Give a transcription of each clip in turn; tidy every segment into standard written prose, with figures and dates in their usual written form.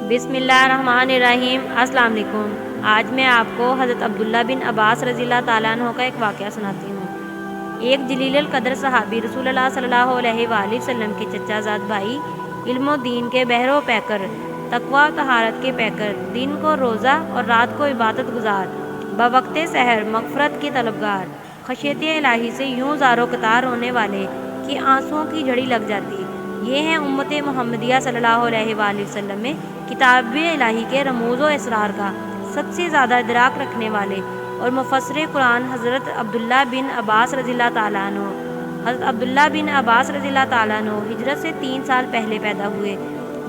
بسم اللہ الرحمن الرحیم۔ السلام علیکم۔ آج میں آپ کو حضرت عبداللہ بن عباس رضی اللہ تعالیٰ عنہ کا ایک واقعہ سناتی ہوں۔ ایک جلیل القدر صحابی رسول اللہ صلی اللہ علیہ وآلہ وسلم کے چچا زاد بھائی، علم و دین کے بحر و پیکر، تقویٰ و طہارت کے پیکر، دن کو روزہ اور رات کو عبادت گزار، بوقت سحر مغفرت کے طلبگار، خشیت الہی سے یوں زار و قطار ہونے والے کہ آنسوؤں کی جھڑی لگ جاتی، یہ ہیں امت محمدیہ صلی اللہ علیہ وآلہ وسلم میں کتاب الہی کے رموز و اسرار کا سب سے زیادہ ادراک رکھنے والے اور مفسر قرآن حضرت عبداللہ بن عباس رضی اللہ تعالیٰ عنہ۔ حضرت عبداللہ بن عباس رضی اللہ تعالیٰ عنہ ہجرت سے 3 سال پہلے پیدا ہوئے۔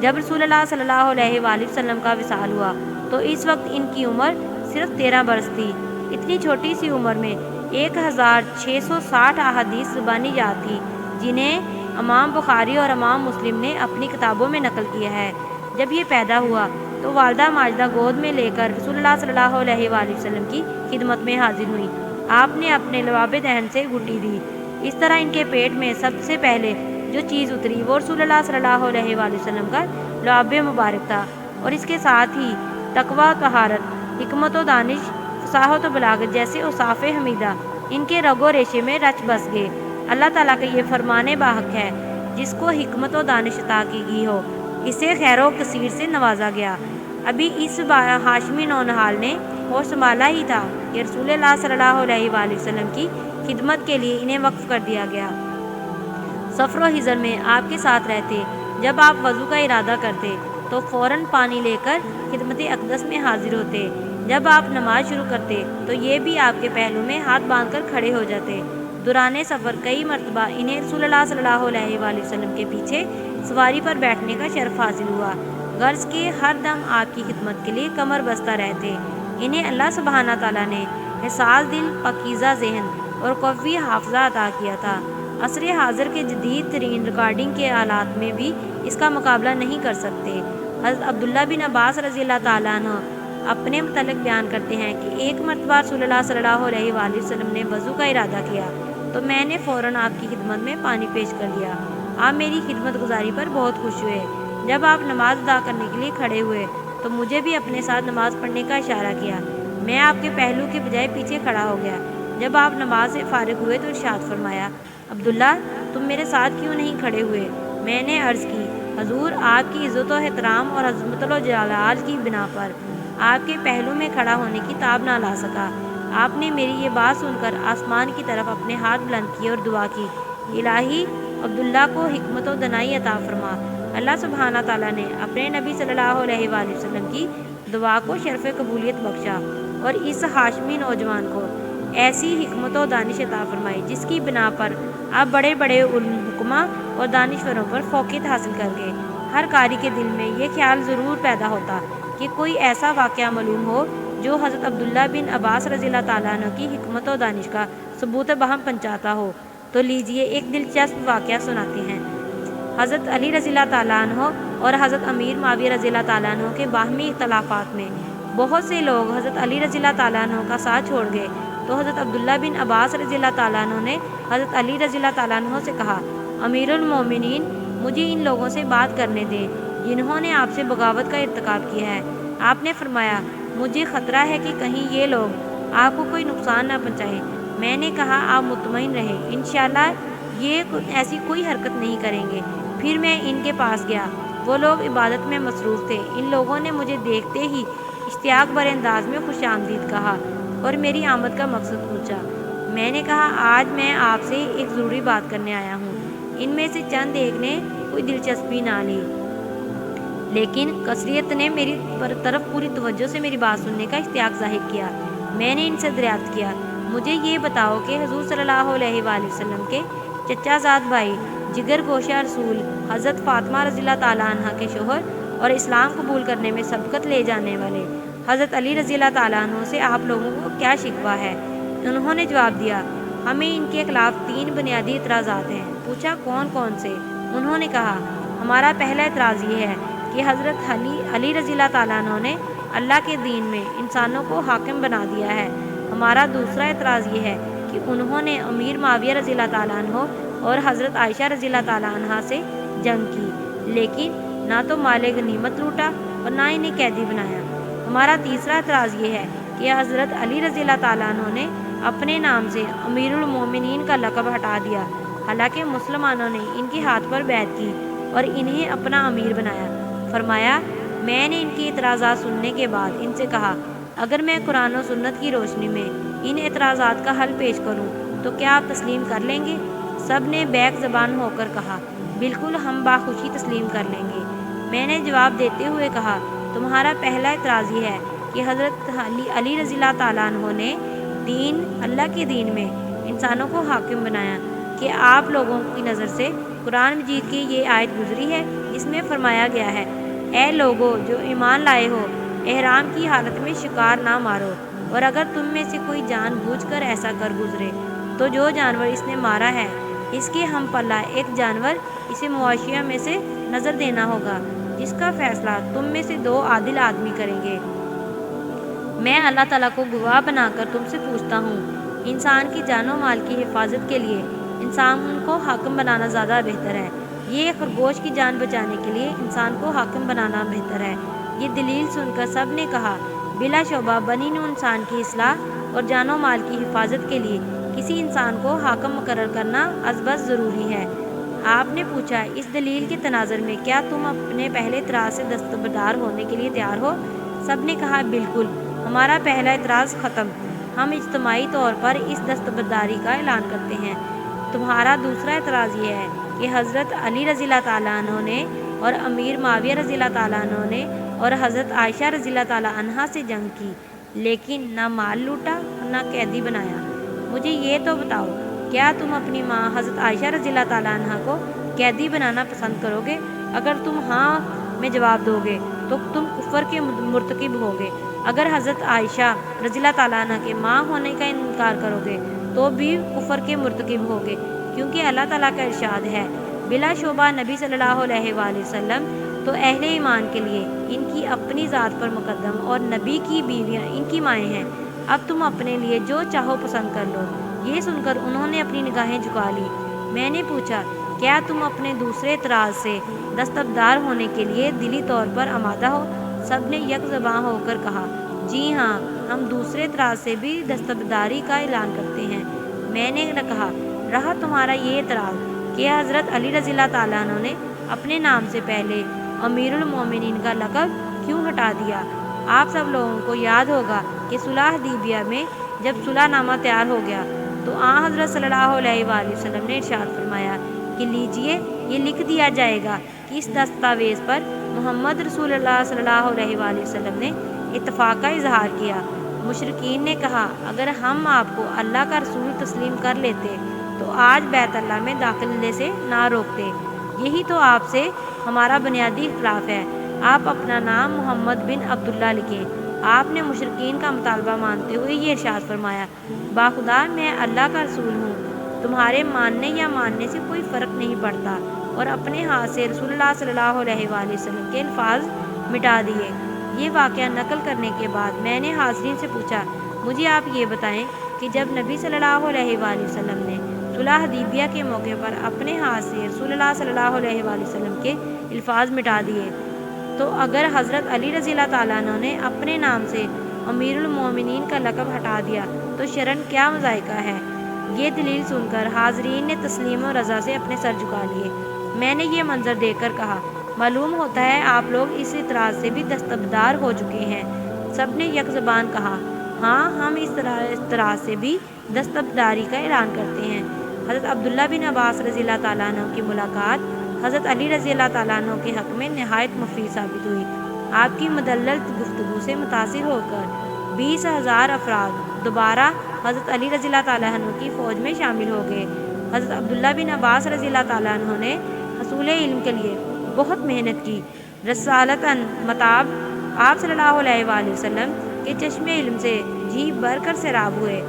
جب رسول اللہ صلی اللہ علیہ وآلہ وسلم کا وصال ہوا تو اس وقت ان کی عمر صرف 13 برس تھی۔ اتنی چھوٹی سی عمر میں 1660 احادیث زبانی یاد تھی، جنہیں امام بخاری اور امام مسلم نے اپنی کتابوں میں نقل کیا ہے۔ جب یہ پیدا ہوا تو والدہ ماجدہ گود میں لے کر رسول اللہ صلی اللہ علیہ وآلہ وسلم کی خدمت میں حاضر ہوئیں۔ آپ نے اپنے لباب دہن سے گھٹی دی۔ اس طرح ان کے پیٹ میں سب سے پہلے جو چیز اتری وہ رسول اللہ صلی اللہ علیہ وآلہ وسلم کا لعاب مبارک تھا، اور اس کے ساتھ ہی تقویٰ و طہارت، حکمت و دانش، فصاحت و بلاغت جیسے اوصاف حمیدہ ان کے رگ و ریشے میں رچ بس گئے۔ اللہ تعالیٰ کا یہ فرمان باحق ہے، جس کو حکمت و دانش عطا کی گئی ہو اسے خیر و کثیر سے نوازا گیا۔ ابھی اس ہاشمی نونہال نے ہوش سنبھالا ہی تھا کہ رسول اللہ صلی اللہ علیہ وآلہ وسلم کی خدمت کے لیے انہیں وقف کر دیا گیا۔ سفر و حضر میں آپ کے ساتھ رہتے، جب آپ وضو کا ارادہ کرتے تو فوراً پانی لے کر خدمت اقدس میں حاضر ہوتے، جب آپ نماز شروع کرتے تو یہ بھی آپ کے پہلو میں ہاتھ باندھ کر کھڑے ہو جاتے۔ دوران سفر کئی مرتبہ انہیں رسول اللہ صلی اللہ علیہ وآلہ وسلم کے پیچھے سواری پر بیٹھنے کا شرف حاصل ہوا، غرض کہ ہر دم آپ کی خدمت کے لیے کمر بستہ رہتے۔ انہیں اللہ سبحانہ تعالیٰ نے حساس دل، پاکیزہ ذہن اور قوی حافظہ عطا کیا تھا۔ عصر حاضر کے جدید ترین ریکارڈنگ کے آلات میں بھی اس کا مقابلہ نہیں کر سکتے۔ حضرت عبداللہ بن عباس رضی اللہ تعالیٰ عنہ اپنے متعلق بیان کرتے ہیں کہ ایک مرتبہ رسول اللہ صلی اللہ علیہ وآلہ وسلم نے وضو کا ارادہ کیا تو میں نے فوراً آپ کی خدمت میں پانی پیش کر دیا۔ آپ میری خدمت گزاری پر بہت خوش ہوئے۔ جب آپ نماز ادا کرنے کے لیے کھڑے ہوئے تو مجھے بھی اپنے ساتھ نماز پڑھنے کا اشارہ کیا۔ میں آپ کے پہلو کے بجائے پیچھے کھڑا ہو گیا۔ جب آپ نماز سے فارغ ہوئے تو ارشاد فرمایا، عبداللہ تم میرے ساتھ کیوں نہیں کھڑے ہوئے؟ میں نے عرض کی، حضور آپ کی عزت و احترام اور عظمت و جلال کی بنا پر آپ کے پہلو میں کھڑا ہونے کی تاب نہ لا سکا۔ آپ نے میری یہ بات سن کر آسمان کی طرف اپنے ہاتھ بلند کیے اور دعا کی، الہی عبداللہ کو حکمت و دانائی عطا فرما۔ اللہ سبحانہ تعالیٰ نے اپنے نبی صلی اللہ علیہ وآلہ وسلم کی دعا کو شرف قبولیت بخشا اور اس ہاشمی نوجوان کو ایسی حکمت و دانش عطا فرمائی جس کی بنا پر آپ بڑے بڑے حکماء اور دانشوروں پر فوقیت حاصل کر گئے۔ ہر قاری کے دل میں یہ خیال ضرور پیدا ہوتا کہ کوئی ایسا واقعہ معلوم ہو جو حضرت عبداللہ بن عباس رضی اللہ تعالیٰ عنہ کی حکمت و دانش کا ثبوت بہم پہنچاتا ہو۔ تو لیجئے ایک دلچسپ واقعہ سناتے ہیں۔ حضرت علی رضی اللہ تعالیٰ عنہ اور حضرت امیر معاویہ رضی اللہ تعالیٰ عنہ کے باہمی اختلافات میں بہت سے لوگ حضرت علی رضی اللہ تعالیٰ عنہ کا ساتھ چھوڑ گئے، تو حضرت عبداللہ بن عباس رضی اللہ تعالیٰ عنہ نے حضرت علی رضی اللہ تعالیٰ عنہ سے کہا، امیر المومنین مجھے ان لوگوں سے بات کرنے دیں جنہوں نے آپ سے بغاوت کا ارتکاب کیا ہے۔ آپ نے فرمایا، مجھے خطرہ ہے کہ کہیں یہ لوگ آپ کو کوئی نقصان نہ پہنچائیں۔ میں نے کہا، آپ مطمئن رہیں، انشاءاللہ یہ ایسی کوئی حرکت نہیں کریں گے۔ پھر میں ان کے پاس گیا، وہ لوگ عبادت میں مصروف تھے۔ ان لوگوں نے مجھے دیکھتے ہی اشتیاق بھرے انداز میں خوش آمدید کہا اور میری آمد کا مقصد پوچھا۔ میں نے کہا، آج میں آپ سے ایک ضروری بات کرنے آیا ہوں۔ ان میں سے چند ایک نے کوئی دلچسپی نہ لی، لیکن اکثریت نے میری طرف پوری توجہ سے میری بات سننے کا اشتیاق ظاہر کیا۔ میں نے ان سے دریافت کیا، مجھے یہ بتاؤ کہ حضور صلی اللہ علیہ وآلہ وسلم کے چچا زاد بھائی، جگر گوشہ رسول حضرت فاطمہ رضی اللہ تعالیٰ عنہ کے شوہر اور اسلام قبول کرنے میں سبقت لے جانے والے حضرت علی رضی اللہ تعالیٰ عنہ سے آپ لوگوں کو کیا شکوہ ہے؟ انہوں نے جواب دیا، ہمیں ان کے خلاف 3 بنیادی اعتراضات ہیں۔ پوچھا، کون کون سے؟ انہوں نے کہا، ہمارا پہلا اعتراض یہ ہے کہ حضرت علی رضی اللہ تعالیٰ عنہ نے اللہ کے دین میں انسانوں کو حاکم بنا دیا ہے۔ ہمارا دوسرا اعتراض یہ ہے کہ انہوں نے امیر معاویہ رضی اللہ تعالیٰ عنہ اور حضرت عائشہ رضی اللہ تعالیٰ عنہ سے جنگ کی، لیکن نہ تو مال غنیمت لوٹا اور نہ انہیں قیدی بنایا۔ ہمارا تیسرا اعتراض یہ ہے کہ حضرت علی رضی اللہ تعالیٰ عنہ نے اپنے نام سے امیر المومنین کا لقب ہٹا دیا، حالانکہ مسلمانوں نے ان کے ہاتھ پر بیعت کی اور انہیں اپنا امیر بنایا۔ فرمایا، میں نے ان کے اعتراضات سننے کے بعد ان سے کہا، اگر میں قرآن و سنت کی روشنی میں ان اعتراضات کا حل پیش کروں تو کیا آپ تسلیم کر لیں گے؟ سب نے بیک زبان ہو کر کہا، بالکل، ہم باخوشی تسلیم کر لیں گے۔ میں نے جواب دیتے ہوئے کہا، تمہارا پہلا اعتراض یہ ہے کہ حضرت علی رضی اللہ تعالیٰ عنہ نے اللہ کے دین میں انسانوں کو حاکم بنایا۔ کہ آپ لوگوں کی نظر سے قرآن مجید کی یہ آیت گزری ہے جس میں فرمایا گیا ہے، اے لوگو جو ایمان لائے ہو، احرام کی حالت میں شکار نہ مارو، اور اگر تم میں سے کوئی جان بوجھ کر ایسا کر گزرے تو جو جانور اس نے مارا ہے اس کے ہم پلہ ایک جانور اسے مواشیہ میں سے نظر دینا ہوگا، جس کا فیصلہ تم میں سے 2 عادل آدمی کریں گے۔ میں اللہ تعالیٰ کو گواہ بنا کر تم سے پوچھتا ہوں، انسان کی جان و مال کی حفاظت کے لیے انسان کو حاکم بنانا زیادہ بہتر ہے، یہ خرگوش کی جان بچانے کے لیے انسان کو حاکم بنانا بہتر ہے؟ یہ دلیل سن کر سب نے کہا، بلا شبہ بنی نوع انسان کی اصلاح اور جان و مال کی حفاظت کے لیے کسی انسان کو حاکم مقرر کرنا ازبز ضروری ہے۔ آپ نے پوچھا، اس دلیل کے تناظر میں کیا تم اپنے پہلے اعتراض سے دستبردار ہونے کے لیے تیار ہو؟ سب نے کہا، بالکل، ہمارا پہلا اعتراض ختم، ہم اجتماعی طور پر اس دستبرداری کا اعلان کرتے ہیں۔ تمہارا دوسرا اعتراض یہ ہے کہ حضرت علی رضی اللہ تعالیٰ عنہ نے اور امیر معاویہ رضی اللہ تعالیٰ عنہ نے اور حضرت عائشہ رضی اللہ تعالیٰ عنہا سے جنگ کی، لیکن نہ مال لوٹا اور نہ قیدی بنایا۔ مجھے یہ تو بتاؤ، کیا تم اپنی ماں حضرت عائشہ رضی اللہ تعالیٰ عنہا کو قیدی بنانا پسند کرو گے؟ اگر تم ہاں میں جواب دو گے تو تم کفر کے مرتکب ہوگے۔ اگر حضرت عائشہ رضی اللہ تعالیٰ عنہ کے ماں ہونے کا انکار کرو گے تو بھی کفر کے مرتکب ہوگے، کیونکہ اللہ تعالیٰ کا ارشاد ہے، بلا شبہ نبی صلی اللہ علیہ وآلہ وسلم تو اہل ایمان کے لیے ان کی اپنی ذات پر مقدم اور نبی کی بیویاں ان کی مائیں ہیں، اب تم اپنے لیے جو چاہو پسند کر لو۔ یہ سن کر انہوں نے اپنی نگاہیں جھکا لی۔ میں نے پوچھا، کیا تم اپنے دوسرے اعتراض سے دستبردار ہونے کے لیے دلی طور پر آمادہ ہو؟ سب نے یک زباں ہو کر کہا، جی ہاں، ہم دوسرے اعتراض سے بھی دستبرداری کا اعلان کرتے ہیں۔ میں نے کہا، رہا تمہارا یہ اعتراض کہ حضرت علی رضی اللہ تعالیٰ عنہ نے اپنے نام سے پہلے امیر المومنین کا لقب کیوں ہٹا دیا؟ آپ سب لوگوں کو یاد ہوگا کہ صلح حدیبیہ میں جب صلح نامہ تیار ہو گیا تو حضرت صلی اللہ علیہ وآلہ وسلم نے ارشاد فرمایا کہ لیجئے، یہ لکھ دیا جائے گا کہ اس دستاویز پر محمد رسول اللہ صلی اللہ علیہ وآلہ وسلم نے اتفاق کا اظہار کیا۔ مشرکین نے کہا، اگر ہم آپ کو اللہ کا رسول تسلیم کر لیتے تو آج بیت اللہ میں داخلے سے نہ روکتے۔ یہی تو آپ سے ہمارا بنیادی اختلاف ہے، آپ اپنا نام محمد بن عبداللہ لکھیں۔ آپ نے مشرکین کا مطالبہ مانتے ہوئے یہ ارشاد فرمایا، باخدا میں اللہ کا رسول ہوں، تمہارے ماننے یا ماننے سے کوئی فرق نہیں پڑتا، اور اپنے ہاتھ سے رسول اللہ صلی اللہ علیہ وآلہ وسلم کے الفاظ مٹا دیے۔ یہ واقعہ نقل کرنے کے بعد میں نے حاضرین سے پوچھا، مجھے آپ یہ بتائیں کہ جب نبی صلی اللہ علیہ وآلہ وسلم نے صلح حدیبیہ کے موقع پر اپنے ہاتھ سے رسول اللہ صلی اللہ علیہ وآلہ وسلم کے الفاظ مٹا دیے، تو اگر حضرت علی رضی اللہ تعالیٰ عنہ نے اپنے نام سے امیر المومنین کا لقب ہٹا دیا تو شرعاً کیا مذائقہ ہے؟ یہ دلیل سن کر حاضرین نے تسلیم و رضا سے اپنے سر جھکا لیے۔ میں نے یہ منظر دیکھ کر کہا، معلوم ہوتا ہے آپ لوگ اس اعتراض سے بھی دستبردار ہو چکے ہیں۔ سب نے یک زبان کہا، ہاں، ہم اس اعتراض سے بھی دستبرداری کا اعلان کرتے ہیں۔ حضرت عبداللہ بن عباس رضی اللہ تعالیٰ عنہ کی ملاقات حضرت علی رضی اللہ تعالیٰ عنہ کے حق میں نہایت مفید ثابت ہوئی۔ آپ کی مدلل گفتگو سے متاثر ہو کر 20,000 افراد دوبارہ حضرت علی رضی اللہ تعالیٰ عنہ کی فوج میں شامل ہو گئے۔ حضرت عبداللہ بن عباس رضی اللہ تعالیٰ عنہ نے حصول علم کے لیے بہت محنت کی۔ رسالتاً متاب آپ صلی اللہ علیہ وآلہ وسلم کے چشم علم سے جی بھر کر سیراب ہوئے۔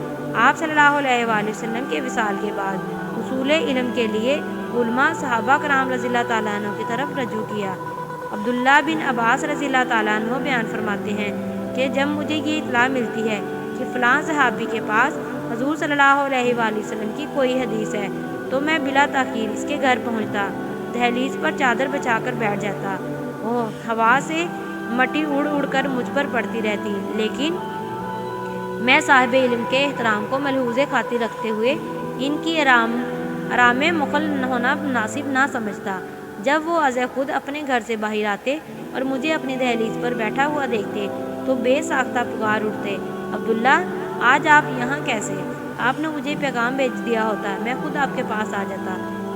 آپ صلی اللہ علیہ وآلہ وسلم کے وصال کے بعد حصول علم کے لیے علماء صحابہ کرام رضی اللہ تعالیٰ عنہ کی طرف رجوع کیا۔ عبداللہ بن عباس رضی اللہ تعالیٰ عنہ بیان فرماتے ہیں کہ جب مجھے یہ اطلاع ملتی ہے کہ فلاں صحابی کے پاس حضور صلی اللہ علیہ وآلہ وسلم کی کوئی حدیث ہے تو میں بلا تاخیر اس کے گھر پہنچتا، دہلیز پر چادر بچھا کر بیٹھ جاتا، ہوا سے مٹی اڑ اڑ کر مجھ پر پڑتی رہتی، لیکن میں صاحب علم کے احترام کو ملحوظ خاطر رکھتے ہوئے ان کی آرام مخل ہونا مناسب نہ سمجھتا۔ جب وہ از خود اپنے گھر سے باہر آتے اور مجھے اپنی دہلیز پر بیٹھا ہوا دیکھتے تو بے ساختہ پکار اٹھتے، عبداللہ، آج آپ یہاں کیسے؟ آپ نے مجھے پیغام بھیج دیا ہوتا، میں خود آپ کے پاس آ جاتا۔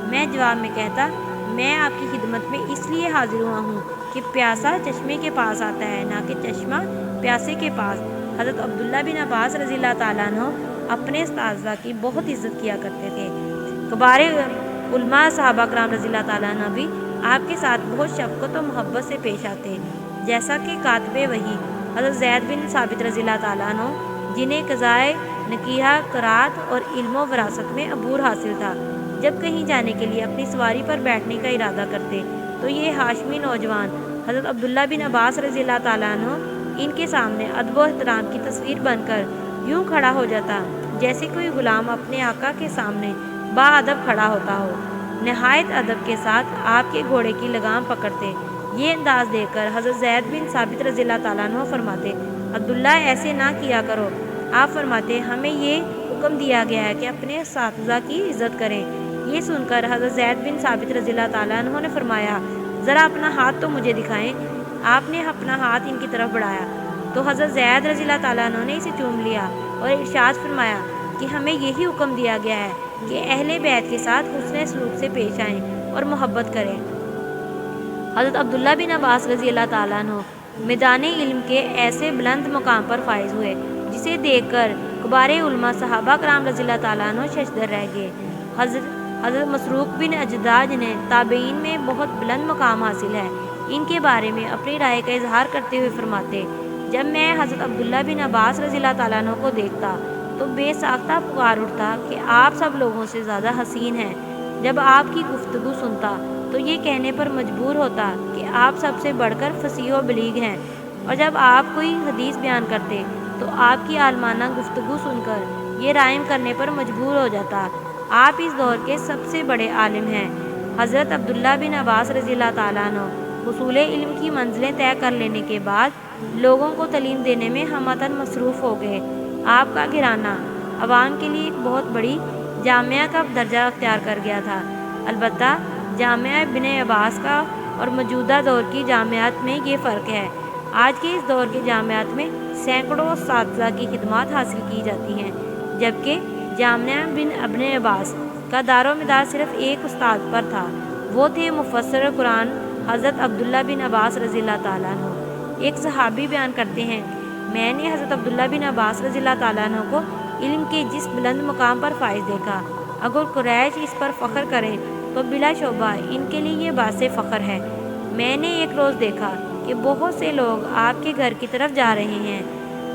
میں جواب میں کہتا، میں آپ کی خدمت میں اس لیے حاضر ہوا ہوں کہ پیاسا چشمے کے پاس آتا ہے، نہ کہ چشمہ پیاسے کے پاس۔ حضرت عبداللہ بن عباس رضی اللہ تعالیٰ عنہ اپنے اساتذہ کی بہت عزت کیا کرتے تھے۔ کبار علماء صحابہ کرام رضی اللہ تعالیٰ عنہ بھی آپ کے ساتھ بہت شفقت و محبت سے پیش آتے، جیسا کہ کاتب وحی حضرت زید بن ثابت رضی اللہ تعالیٰ عنہ، جنہیں قضائے نکیحہ، قرات اور علم و وراثت میں عبور حاصل تھا، جب کہیں جانے کے لیے اپنی سواری پر بیٹھنے کا ارادہ کرتے تو یہ ہاشمی نوجوان حضرت عبداللہ بن عباس رضی اللہ تعالیٰ عنہ ان کے سامنے ادب و احترام کی تصویر بن کر یوں کھڑا ہو جاتا جیسے کوئی غلام اپنے آقا کے سامنے باادب کھڑا ہوتا ہو۔ نہایت ادب کے ساتھ آپ کے گھوڑے کی لگام پکڑتے۔ یہ انداز دیکھ کر حضرت زید بن ثابت رضی اللہ تعالیٰ عنہ فرماتے، عبداللہ، ایسے نہ کیا کرو۔ آپ فرماتے، ہمیں یہ حکم دیا گیا ہے کہ اپنے اساتذہ کی عزت کریں۔ یہ سن کر حضرت زید بن ثابت رضی اللہ تعالیٰ عنہ نے فرمایا، ذرا اپنا ہاتھ تو مجھے دکھائیں۔ آپ نے اپنا ہاتھ ان کی طرف بڑھایا تو حضرت زید رضی اللہ تعالیٰ عنہ نے اسے چوم لیا اور ارشاد فرمایا کہ ہمیں یہی حکم دیا گیا ہے کہ اہل بیت کے ساتھ حسن سلوک سے پیش آئیں اور محبت کریں۔ حضرت عبداللہ بن عباس رضی اللہ تعالیٰ عنہ میدان علم کے ایسے بلند مقام پر فائز ہوئے جسے دیکھ کر کبار علماء صحابہ کرام رضی اللہ تعالیٰ عنہ ششدر رہ گئے۔ حضرت مسروق بن اجداد نے تابعین میں بہت بلند مقام حاصل ہے، ان کے بارے میں اپنی رائے کا اظہار کرتے ہوئے فرماتے، جب میں حضرت عبداللہ بن عباس رضی اللہ تعالیٰ عنہ کو دیکھتا تو بے ساختہ پکار اٹھتا کہ آپ سب لوگوں سے زیادہ حسین ہیں۔ جب آپ کی گفتگو سنتا تو یہ کہنے پر مجبور ہوتا کہ آپ سب سے بڑھ کر فصیح و بلیغ ہیں، اور جب آپ کوئی حدیث بیان کرتے تو آپ کی عالمانہ گفتگو سن کر یہ رائم کرنے پر مجبور ہو جاتا، آپ اس دور کے سب سے بڑے عالم ہیں۔ حضرت عبداللہ بن عباس رضی اللہ تعالیٰ عنہ حصول علم کی منزلیں طے کر لینے کے بعد لوگوں کو تعلیم دینے میں ہمہ مصروف ہو گئے۔ آپ کا گھرانہ عوام کے لیے ایک بہت بڑی جامعہ کا درجہ اختیار کر گیا تھا۔ البتہ جامعہ ابن عباس کا اور موجودہ دور کی جامعات میں یہ فرق ہے، آج کے اس دور کے جامعات میں سینکڑوں اساتذہ کی خدمات حاصل کی جاتی ہیں، جبکہ جامعہ ابن عباس کا دار و مدار صرف ایک استاد پر تھا، وہ تھے مفسر قرآن حضرت عبداللہ بن عباس رضی اللہ تعالیٰ عنہ۔ ایک صحابی بیان کرتے ہیں، میں نے حضرت عبداللہ بن عباس رضی اللہ تعالیٰ عنہ کو علم کے جس بلند مقام پر فائز دیکھا، اگر قریش اس پر فخر کریں تو بلا شبہ ان کے لیے یہ باعث فخر ہے۔ میں نے ایک روز دیکھا کہ بہت سے لوگ آپ کے گھر کی طرف جا رہے ہیں،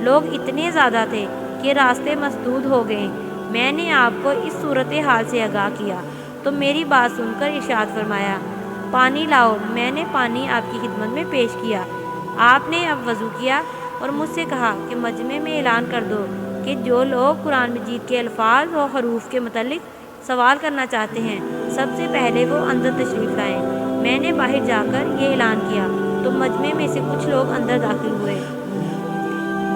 لوگ اتنے زیادہ تھے کہ راستے مسدود ہو گئے۔ میں نے آپ کو اس صورتحال سے آگاہ کیا تو میری بات سن کر ارشاد فرمایا، پانی لاؤ۔ میں نے پانی آپ کی خدمت میں پیش کیا۔ آپ نے اب وضو کیا اور مجھ سے کہا کہ مجمع میں اعلان کر دو کہ جو لوگ قرآن مجید کے الفاظ و حروف کے متعلق سوال کرنا چاہتے ہیں، سب سے پہلے وہ اندر تشریف لائیں۔ میں نے باہر جا کر یہ اعلان کیا تو مجمع میں سے کچھ لوگ اندر داخل ہوئے،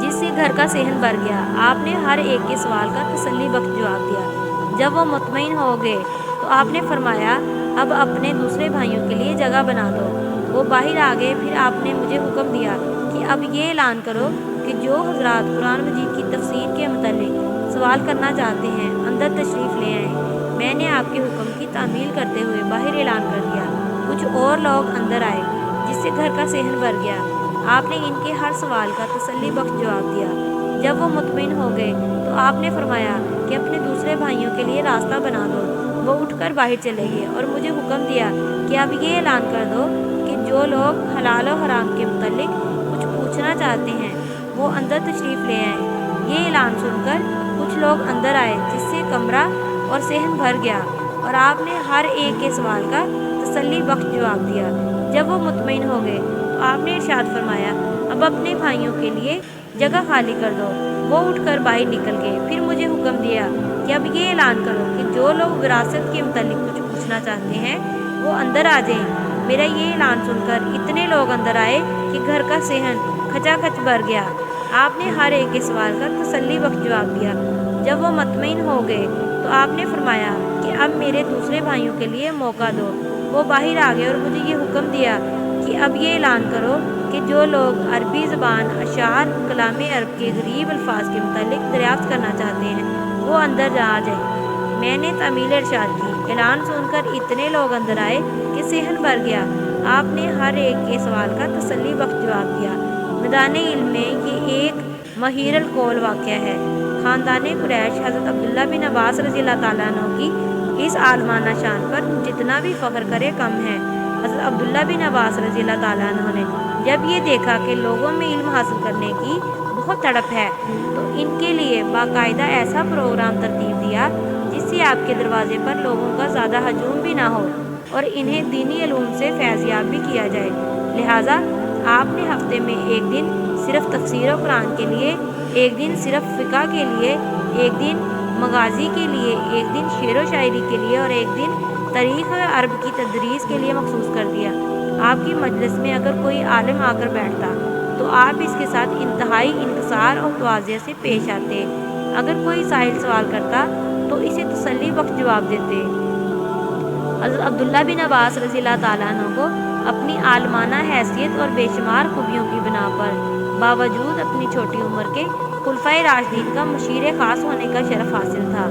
جس سے گھر کا صحن بھر گیا۔ آپ نے ہر ایک کے سوال کا تسلی بخش جواب دیا۔ جب وہ مطمئن ہو گئے تو آپ نے فرمایا، اب اپنے دوسرے بھائیوں کے لیے جگہ بنا دو۔ وہ باہر آ گئے۔ پھر آپ نے مجھے حکم دیا کہ اب یہ اعلان کرو کہ جو حضرات قرآن مجید کی تفسیر کے متعلق سوال کرنا چاہتے ہیں، اندر تشریف لے آئیں۔ میں نے آپ کے حکم کی تعمیل کرتے ہوئے باہر اعلان کر دیا۔ کچھ اور لوگ اندر آئے، جس سے گھر کا صحن بھر گیا۔ آپ نے ان کے ہر سوال کا تسلی بخش جواب دیا۔ جب وہ مطمئن ہو گئے تو آپ نے فرمایا کہ اپنے دوسرے بھائیوں کے لیے راستہ بنا دو۔ وہ اٹھ کر باہر چلے گئے اور مجھے حکم دیا کہ اب یہ اعلان کر دو کہ جو لوگ حلال و حرام کے متعلق کچھ پوچھنا چاہتے ہیں وہ اندر تشریف لے آئیں۔ یہ اعلان سن کر کچھ لوگ اندر آئے، جس سے کمرہ اور صحن بھر گیا اور آپ نے ہر ایک کے سوال کا تسلی بخش جواب دیا۔ جب وہ مطمئن ہو گئے تو آپ نے ارشاد فرمایا، اب اپنے بھائیوں کے لیے جگہ خالی کر دو۔ وہ اٹھ کر باہر نکل گئے۔ پھر مجھے حکم دیا کہ اب یہ اعلان کرو کہ جو لوگ وراثت کے متعلق کچھ پوچھنا چاہتے ہیں وہ اندر آ جائیں۔ میرا یہ اعلان سن کر اتنے لوگ اندر آئے کہ گھر کا صحن کھچا کھچ بھر گیا۔ آپ نے ہر ایک کے سوال کا تسلی بخش جواب دیا۔ جب وہ مطمئن ہو گئے تو آپ نے فرمایا کہ اب میرے دوسرے بھائیوں کے لیے موقع دو۔ وہ باہر آ گئے اور مجھے یہ حکم دیا کہ اب یہ اعلان کرو کہ جو لوگ عربی زبان، اشعار، کلام عرب کے غریب الفاظ کے متعلق دریافت کرنا چاہتے ہیں وہ اندر آ جائیں۔ میں نے تعمیل ارشاد کی۔ اعلان سن کر اتنے لوگ اندر آئے کہ صحن بھر گیا۔ آپ نے ہر ایک کے سوال کا تسلی بخش جواب دیا۔ میدان علم میں یہ ایک مہیر القول واقعہ ہے۔ خاندان قریش حضرت عبداللہ بن عباس رضی اللہ تعالیٰ عنہ کی اس عالمانہ شان پر جتنا بھی فخر کرے کم ہے۔ حضرت عبداللہ بن عباس رضی اللہ تعالیٰ عنہ نے جب یہ دیکھا کہ لوگوں میں علم حاصل کرنے کی بہت تڑپ ہے تو ان کے لیے باقاعدہ ایسا پروگرام ترتیب دیا جس سے آپ کے دروازے پر لوگوں کا زیادہ ہجوم بھی نہ ہو اور انہیں دینی علوم سے فیضیاب بھی کیا جائے۔ لہٰذا آپ نے ہفتے میں ایک دن صرف تفسیر و قرآن کے لیے، ایک دن صرف فقہ کے لیے، ایک دن مغازی کے لیے، ایک دن شعر و شاعری کے لیے اور ایک دن تاریخ عرب کی تدریس کے لیے مخصوص کر دیا۔ آپ کی مجلس میں اگر کوئی عالم آ کر بیٹھتا تو آپ اس کے ساتھ انتہائی انکسار اور تواضع سے پیش آتے۔ اگر کوئی سائل سوال کرتا تو اسے تسلی بخش جواب دیتے۔ حضرت عبداللہ بن عباس رضی اللہ تعالیٰ عنہ کو اپنی عالمانہ حیثیت اور بے شمار خوبیوں کی بنا پر باوجود اپنی چھوٹی عمر کے خلفائے راشدین کا مشیر خاص ہونے کا شرف حاصل تھا۔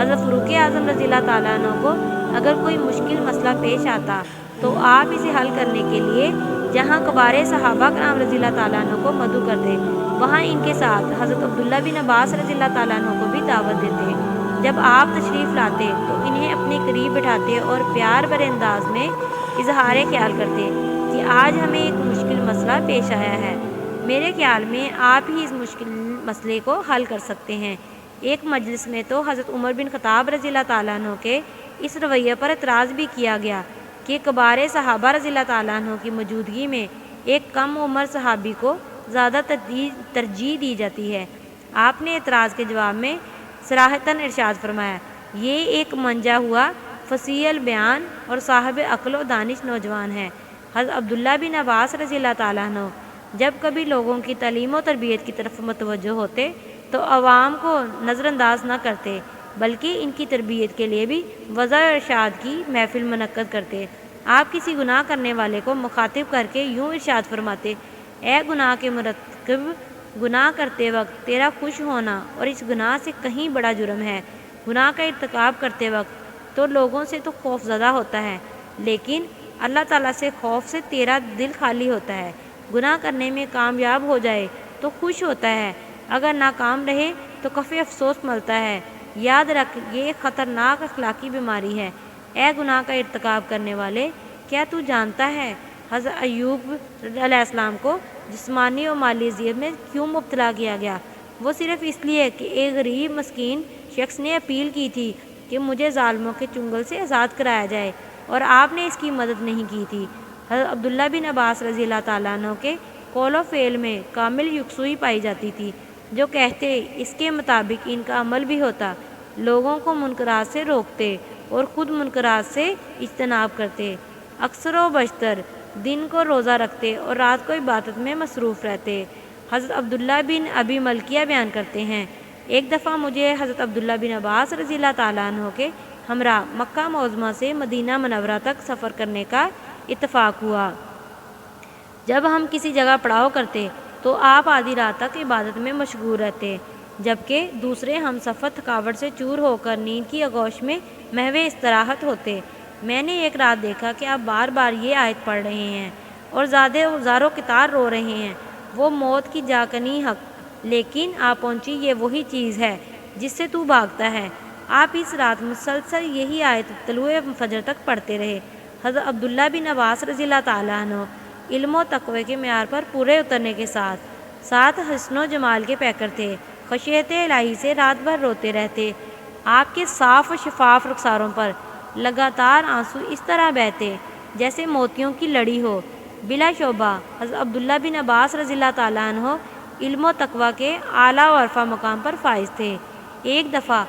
حضرت فاروق اعظم رضی اللہ تعالیٰ عنہ کو اگر کوئی مشکل مسئلہ پیش آتا تو آپ اسے حل کرنے کے لیے جہاں کبار صحابہ کرام رضی اللہ تعالیٰ عنہ کو مدعو کرتے وہاں ان کے ساتھ حضرت عبداللہ بن عباس رضی اللہ تعالیٰ عنہ کو بھی دعوت دیتے۔ جب آپ تشریف لاتے تو انہیں اپنے قریب بٹھاتے اور پیار بھرے انداز میں اظہار خیال کرتے کہ آج ہمیں ایک مشکل مسئلہ پیش آیا ہے، میرے خیال میں آپ ہی اس مشکل مسئلے کو حل کر سکتے ہیں۔ ایک مجلس میں تو حضرت عمر بن خطاب رضی اللہ تعالیٰ عنہ کے اس رویے پر اعتراض بھی کیا گیا کہ کبار صحابہ رضی اللہ تعالیٰ عنہ کی موجودگی میں ایک کم عمر صحابی کو زیادہ ترجیح دی جاتی ہے۔ آپ نے اعتراض کے جواب میں صراحتاً ارشاد فرمایا، یہ ایک منجا ہوا فصیح البیان اور صاحب عقل و دانش نوجوان ہے۔ حضرت عبداللہ بن عباس رضی اللہ تعالیٰ عنہ جب کبھی لوگوں کی تعلیم و تربیت کی طرف متوجہ ہوتے تو عوام کو نظر انداز نہ کرتے بلکہ ان کی تربیت کے لیے بھی وعظ و ارشاد کی محفل منعقد کرتے۔ آپ کسی گناہ کرنے والے کو مخاطب کر کے یوں ارشاد فرماتے، اے گناہ کے مرتکب، گناہ کرتے وقت تیرا خوش ہونا اور اس گناہ سے کہیں بڑا جرم ہے۔ گناہ کا ارتکاب کرتے وقت تو لوگوں سے تو خوف زدہ ہوتا ہے لیکن اللہ تعالیٰ سے خوف سے تیرا دل خالی ہوتا ہے۔ گناہ کرنے میں کامیاب ہو جائے تو خوش ہوتا ہے، اگر ناکام رہے تو کفِ افسوس ملتا ہے۔ یاد رکھ، یہ ایک خطرناک اخلاقی بیماری ہے۔ اے گناہ کا ارتکاب کرنے والے، کیا تو جانتا ہے حضرت ایوب علیہ السلام کو جسمانی و مالی اذیت میں کیوں مبتلا کیا گیا؟ وہ صرف اس لیے کہ ایک غریب مسکین شخص نے اپیل کی تھی کہ مجھے ظالموں کے چنگل سے آزاد کرایا جائے اور آپ نے اس کی مدد نہیں کی تھی۔ حضرت عبداللہ بن عباس رضی اللہ تعالیٰ عنہ کے قول و فعل میں کامل یکسوئی پائی جاتی تھی۔ جو کہتے اس کے مطابق ان کا عمل بھی ہوتا، لوگوں کو منکرات سے روکتے اور خود منکرات سے اجتناب کرتے، اکثر و بیشتر دن کو روزہ رکھتے اور رات کو عبادت میں مصروف رہتے۔ حضرت عبداللہ بن ابی ملکیہ بیان کرتے ہیں، ایک دفعہ مجھے حضرت عبداللہ بن عباس رضی اللہ تعالیٰ عنہ کے ہمراہ مکہ معظمہ سے مدینہ منورہ تک سفر کرنے کا اتفاق ہوا۔ جب ہم کسی جگہ پڑاؤ کرتے تو آپ آدھی رات تک عبادت میں مشغول رہتے، جبکہ دوسرے ہم سفر تھکاوٹ سے چور ہو کر نیند کی آغوش میں محو استراحت ہوتے۔ میں نے ایک رات دیکھا کہ آپ بار بار یہ آیت پڑھ رہے ہیں اور زارو قطار رو رہے ہیں، وہ موت کی جاکنی حق، لیکن آپ پہنچی یہ وہی چیز ہے جس سے تو بھاگتا ہے۔ آپ اس رات مسلسل یہی آیت طلوع فجر تک پڑھتے رہے۔ حضرت عبداللہ بن عباس رضی اللہ تعالیٰ عنہ علم و تقوی کے معیار پر پورے اترنے کے ساتھ حسن و جمال کے پیکر تھے۔ خشیت الہی سے رات بھر روتے رہتے۔ آپ کے صاف و شفاف رخساروں پر لگاتار آنسو اس طرح بہتے جیسے موتیوں کی لڑی ہو۔ بلا شبہ حضرت عبداللہ بن عباس رضی اللہ تعالیٰ عنہ علم و تقوی کے اعلیٰ و عرفہ مقام پر فائز تھے۔ ایک دفعہ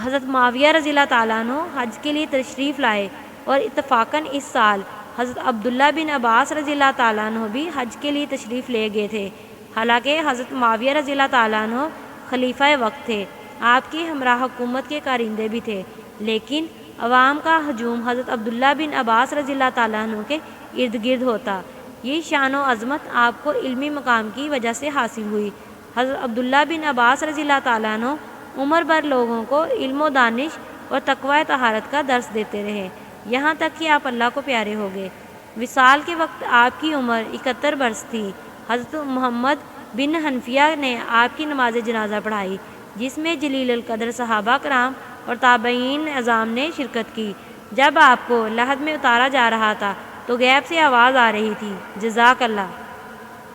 حضرت معاویہ رضی اللہ تعالیٰ عنہ حج کے لیے تشریف لائے اور اتفاقاً اس سال حضرت عبداللہ بن عباس رضی اللہ تعالیٰ عنہ بھی حج کے لیے تشریف لے گئے تھے، حالانکہ حضرت معاویہ رضی اللہ تعالیٰ عنہ خلیفہ وقت تھے، آپ کی ہمراہ حکومت کے کارندے بھی تھے، لیکن عوام کا ہجوم حضرت عبداللہ بن عباس رضی اللہ تعالیٰ عنہ کے ارد گرد ہوتا۔ یہ شان و عظمت آپ کو علمی مقام کی وجہ سے حاصل ہوئی۔ حضرت عبداللہ بن عباس رضی اللہ تعالیٰ عنہ عمر بھر لوگوں کو علم و دانش اور تقوی طہارت کا درس دیتے رہے، یہاں تک کہ آپ اللہ کو پیارے ہو گئے۔ وصال کے وقت آپ کی عمر 71 برس تھی۔ حضرت محمد بن حنفیہ نے آپ کی نماز جنازہ پڑھائی، جس میں جلیل القدر صحابہ کرام اور تابعین اعظام نے شرکت کی۔ جب آپ کو لحد میں اتارا جا رہا تھا تو غیب سے آواز آ رہی تھی، جزاک اللہ۔